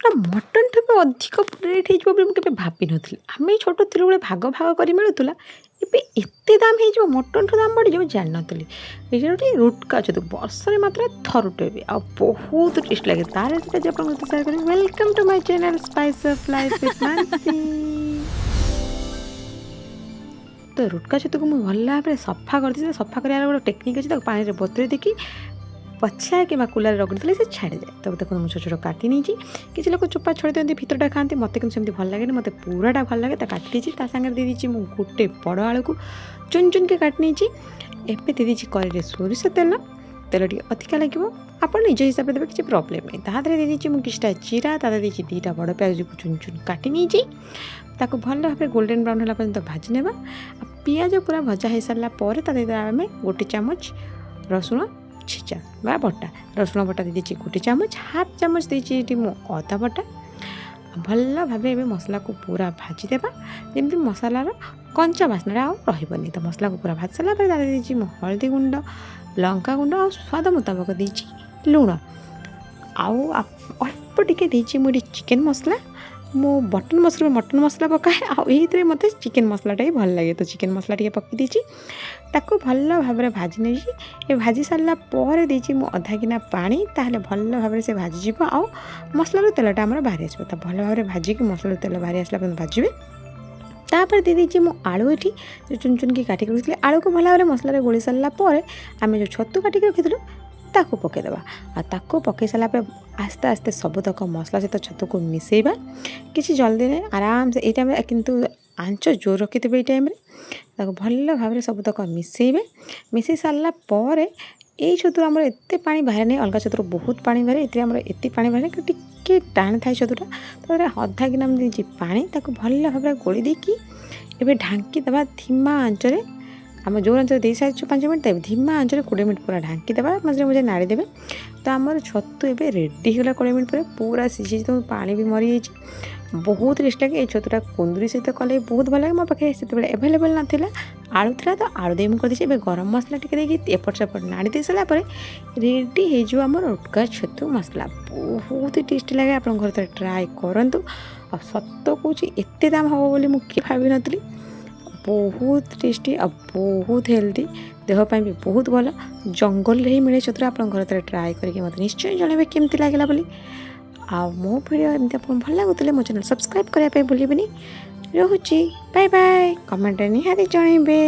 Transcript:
ଛତୁଟା ମଟନ୍ ଠାରୁ ଅଧିକ ରେଟ୍ ହେଇଯିବ ବୋଲି ମୁଁ କେବେ ଭାବିନଥିଲି। ଆମେ ଛୋଟ ଥିଲାବେଳେ ଭାଗ ଭାଗ କରି ମିଳୁଥିଲା, ଏବେ ଏତେ ଦାମ୍ ହେଇଯିବ, ମଟନ୍ଠୁ ଦାମ୍ ବଢ଼ିଯିବ ଜାଣିନଥିଲି। ଏଇଟା ଗୋଟେ ରୁଟକା ଛତୁ ବର୍ଷରେ ମାତ୍ର ଥରୁଟେ ବି, ଆଉ ବହୁତ ଟେଷ୍ଟ ଲାଗେ। ତାର ରେସିପି ଆଜି ଆପଣଙ୍କ ସହିତ ସେୟାର କରିବି। Welcome to my channel spice of life with Manasi. ତ ରୁଟକା ଛତୁକୁ ମୁଁ ଭଲ ଭାବରେ ସଫା କରିଦେଇଛି। ସଫା କରିବାର ଗୋଟେ ଟେକ୍ନିକ୍ ଅଛି, ତାକୁ ପାଣିରେ ବତୁରେଇ ଦେଇକି ପଛା କିମ୍ବା କୁଲାରେ ରଗଡ଼ିଦେଲେ ସେ ଛାଡ଼ିଯାଏ। ତ ଦେଖନ୍ତୁ ମୁଁ ଛୋଟ ଛୋଟ କାଟି ନେଇଛି। କିଛି ଲୋକ ଚୋପା ଛଡ଼େଇ ଦିଅନ୍ତି, ଭିତରଟା ଖାଆନ୍ତି, ମୋତେ କିନ୍ତୁ ସେମିତି ଭଲ ଲାଗେନି। ମୋତେ ପୁରାଟା ଭଲ ଲାଗେ। ତା କାଟି ଦେଇଛି, ତା ସାଙ୍ଗରେ ଦେଇଦେଇଛି ମୁଁ ଗୋଟେ ବଡ଼ ଆଳୁକୁ ଚୁନ୍ ଚୁନ୍କି କାଟି ନେଇଛି। ଏବେ ଦେଇଦେଇଛି କଢ଼େଇରେ ସୋରିଷ ତେଲ ଟିକେ ଅଧିକା ଲାଗିବ, ଆପଣ ନିଜ ହିସାବରେ ଦେବେ, କିଛି ପ୍ରୋବ୍ଲେମ୍ ନାହିଁ। ତା ଦେହରେ ଦେଇଦେଇଛି ମୁଁ କିଛିଟା ଜିରା, ତା ଦେହରେ ଦେଇଛି ଦୁଇଟା ବଡ଼ ପିଆଜକୁ ଚୁନ୍ ଚୁନ୍ କାଟି ନେଇଛି। ତାକୁ ଭଲ ଭାବରେ ଗୋଲ୍ଡେନ୍ ବ୍ରାଉନ୍ ହେଲା ପର୍ଯ୍ୟନ୍ତ ଭାଜି ନେବା। ଆଉ ପିଆଜ ପୁରା ଭଜା ହେଇସାରିଲା ପରେ ତା ଦେହରେ ଆମେ ଗୋଟେ ଚାମଚ ରସୁଣ ଛେଚା ବା ବଟା, ରସୁଣ ବଟା ଦେଇଦେଇଛି ଗୋଟେ ଚାମଚ, ହାଫ୍ ଚାମଚ ଦେଇଛି ଏଠି ମୁଁ ଅଦା ବଟା। ଭଲ ଭାବେ ଏବେ ମସଲାକୁ ପୁରା ଭାଜିଦେବା, ଯେମିତି ମସଲାର କଞ୍ଚା ବାସ୍ନାଟା ଆଉ ରହିବନି। ତ ମସଲାକୁ ପୁରା ଭାଜି ସାରିଲା ପରେ ତା ଦେହରେ ଦେଇଛି ମୁଁ ହଳଦୀ ଗୁଣ୍ଡ, ଲଙ୍କାଗୁଣ୍ଡ ଆଉ ସ୍ୱାଦ ମୁତାବକ ଦେଇଛି ଲୁଣ, ଆଉ ଅଳ୍ପ ଟିକେ ଦେଇଛି ମୁଁ ଏଠି ଚିକେନ୍ ମସଲା। ମୁଁ ମଟନ୍ ମସଲା ପକାଏ, ଆଉ ଏଇଥିରେ ମୋତେ ଚିକେନ୍ ମସଲାଟା ହିଁ ଭଲ ଲାଗେ। ତ ଚିକେନ୍ ମସଲା ଟିକେ ପକାଇ ଦେଇଛି, ତାକୁ ଭଲ ଭାବରେ ଭାଜି ନେଇଛି। ଏ ଭାଜି ସାରିଲା ପରେ ଦେଇଛି ମୁଁ ଅଧା ଗିନା ପାଣି, ତାହେଲେ ଭଲ ଭାବରେ ସେ ଭାଜିଯିବ ଆଉ ମସଲାରୁ ତେଲଟା ଆମର ବାହାରି ଆସିବ। ତ ଭଲ ଭାବରେ ଭାଜିକି ମସଲାରୁ ତେଲ ବାହାରି ଆସିଲା ପର୍ଯ୍ୟନ୍ତ ଭାଜିବେ। ତାପରେ ଦେଇଦେଇଛି ମୁଁ ଆଳୁ, ଏଠି ଯେଉଁ ଚୁନ୍ ଚୁନ୍କି କାଟିକି ରଖିଥିଲି ଆଳୁକୁ ଭଲ ଭାବରେ ମସଲାରେ ଗୋଳି ସାରିଲା ପରେ ଆମେ ଯେଉଁ ଛତୁ କାଟିକି ରଖିଥିଲୁ ତାକୁ ପକାଇଦେବା। ଆଉ ତାକୁ ପକାଇ ସାରିଲା ପରେ ଆସ୍ତେ ଆସ୍ତେ ସବୁତକ ମସଲା ସହିତ ଛତୁକୁ ମିଶାଇବା। କିଛି ଜଲ୍ଦି ନାହିଁ, ଆରାମସେ ଏଇ ଟାଇମ୍ରେ କିନ୍ତୁ ଆଞ୍ଚ ଜୋର ରଖିଥିବେ। ଏଇ ଟାଇମ୍ରେ ତାକୁ ଭଲ ଭାବରେ ସବୁତକ ମିଶାଇବେ। ମିଶାଇ ସାରିଲା ପରେ ଏଇ ଛତୁରୁ ଆମର ଏତେ ପାଣି ବାହାରେ ନାହିଁ, ଅଲଗା ଛତୁରୁ ବହୁତ ପାଣି ବାହାରେ, ଏଥିରେ ଆମର ଏତେ ପାଣି ବାହାରେ ଟିକେ ଟାଣ ଥାଏ ଛତୁଟା। ତାପରେ ଅଧା ଗିନା ଆମେ ଦେଇଛି ପାଣି, ତାକୁ ଭଲ ଭାବରେ ଗୋଳି ଦେଇକି ଏବେ ଢାଙ୍କି ଦେବା ଧିମା ଆଞ୍ଚରେ। ଆମେ ଯେଉଁ ଆଞ୍ଚରେ ଦେଇସାରିଛୁ 5 ମିନିଟ୍, ତେବେ ଧିମା ଆଞ୍ଚରେ 20 ମିନିଟ୍ ପୁରା ଢାଙ୍କି ଦେବା, ମଝିରେ ମଝିରେ ନାଡ଼ି ଦେବେ। ତ ଆମର ଛତୁ ଏବେ ରେଡ଼ି ହେଇଗଲା। 20 ମିନିଟ୍ ପରେ ପୁରା ସିଝିଛି, ପାଣି ବି ମରିଯାଇଛି, ବହୁତ ଟେଷ୍ଟ ଲାଗେ। ଏଇ ଛତୁଟା କୁନ୍ଦୁରି ସହିତ କଲେ ବହୁତ ଭଲ ଲାଗେ। ମୋ ପାଖରେ ସେତେବେଳେ ଆଭେଲେବଲ୍ ନଥିଲା, ଆଳୁ ଥିଲା, ତ ଆଳୁ ଦେଇ ମୁଁ କରିଦେଇଛି। ଏବେ ଗରମ ମସଲା ଟିକେ ଦେଇକି ଏପଟ ସେପଟ ନାଡ଼ି ଦେଇ ସାରିଲା ପରେ ରେଡ଼ି ହେଇଯିବ ଆମର ରୁଟକା ଛତୁ ମସଲା। ବହୁତ ଟେଷ୍ଟି ଲାଗେ, ଆପଣଙ୍କ ଘରେ ଥରେ ଟ୍ରାଏ କରନ୍ତୁ। ଆଉ ସତ କହୁଛି ଏତେ ଦାମ୍ ହେବ ବୋଲି ମୁଁ କିଏ ଭାବିନଥିଲି। ବହୁତ ଟେଷ୍ଟି ଆଉ ବହୁତ ହେଲ୍ଦି, ଦେହ ପାଇଁ ବି ବହୁତ ଭଲ। ଜଙ୍ଗଲରେ ହିଁ ମିଳେ ଛତୁଟା, ଆପଣଙ୍କ ଘରେ ଥରେ ଟ୍ରାଏ କରିକି ମୋତେ ନିଶ୍ଚୟ ଜଣାଇବେ କେମିତି ଲାଗିଲା ବୋଲି। ଆଉ ମୋ ଭିଡ଼ିଓ ଏମିତି ଆପଣଙ୍କୁ ଭଲ ଲାଗୁଥିଲେ ମୋ ଚ୍ୟାନେଲ୍ ସବସ୍କ୍ରାଇବ୍ କରିବା ପାଇଁ ଭୁଲିବେନି। ରହୁଛି, ବାଏ ବାଏ। କମେଣ୍ଟରେ ନିହାତି ଜଣାଇବେ।